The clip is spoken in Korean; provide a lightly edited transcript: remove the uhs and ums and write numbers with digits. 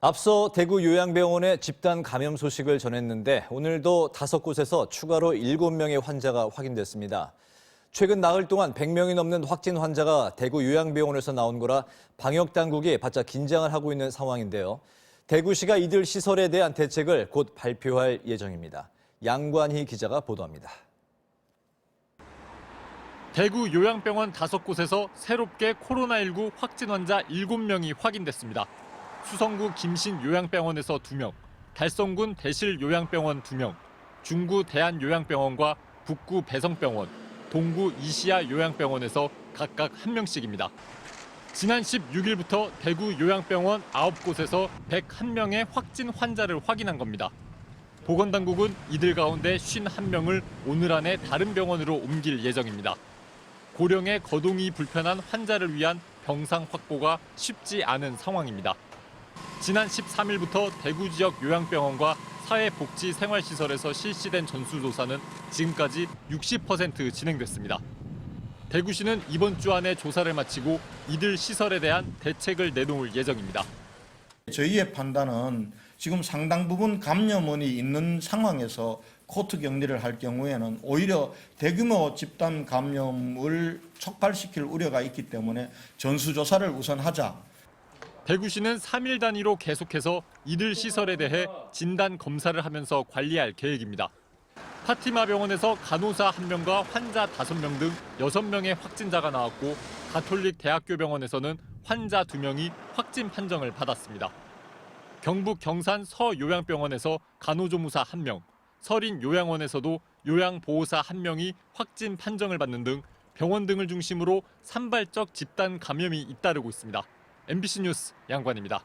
앞서 대구 요양병원의 집단 감염 소식을 전했는데 오늘도 5곳에서 추가로 7명의 환자가 확인됐습니다. 최근 나흘 동안 100명이 넘는 확진 환자가 대구 요양병원에서 나온 거라 방역당국이 바짝 긴장을 하고 있는 상황인데요. 대구시가 이들 시설에 대한 대책을 곧 발표할 예정입니다. 양관희 기자가 보도합니다. 대구 요양병원 5곳에서 새롭게 코로나19 확진 환자 7명이 확인됐습니다. 수성구 김신 요양병원에서 2명, 달성군 대실 요양병원 2명, 중구 대한요양병원과 북구 배성병원, 동구 이시아 요양병원에서 각각 1명씩입니다. 지난 16일부터 대구 요양병원 9곳에서 101명의 확진 환자를 확인한 겁니다. 보건당국은 이들 가운데 51명을 오늘 안에 다른 병원으로 옮길 예정입니다. 고령의 거동이 불편한 환자를 위한 병상 확보가 쉽지 않은 상황입니다. 지난 13일부터 대구 지역 요양병원과 사회복지생활시설에서 실시된 전수조사는 지금까지 60% 진행됐습니다. 대구시는 이번 주 안에 조사를 마치고 이들 시설에 대한 대책을 내놓을 예정입니다. 저희의 판단은 지금 상당 부분 감염원이 있는 상황에서 코트 격리를 할 경우에는 오히려 대규모 집단 감염을 촉발시킬 우려가 있기 때문에 전수조사를 우선 하자. 대구시는 3일 단위로 계속해서 이들 시설에 대해 진단 검사를 하면서 관리할 계획입니다. 파티마 병원에서 간호사 1명과 환자 5명 등 6명의 확진자가 나왔고 가톨릭 대학교 병원에서는 환자 2명이 확진 판정을 받았습니다. 경북 경산 서요양병원에서 간호조무사 1명, 서린 요양원에서도 요양보호사 1명이 확진 판정을 받는 등 병원 등을 중심으로 산발적 집단 감염이 잇따르고 있습니다. MBC 뉴스 양관입니다.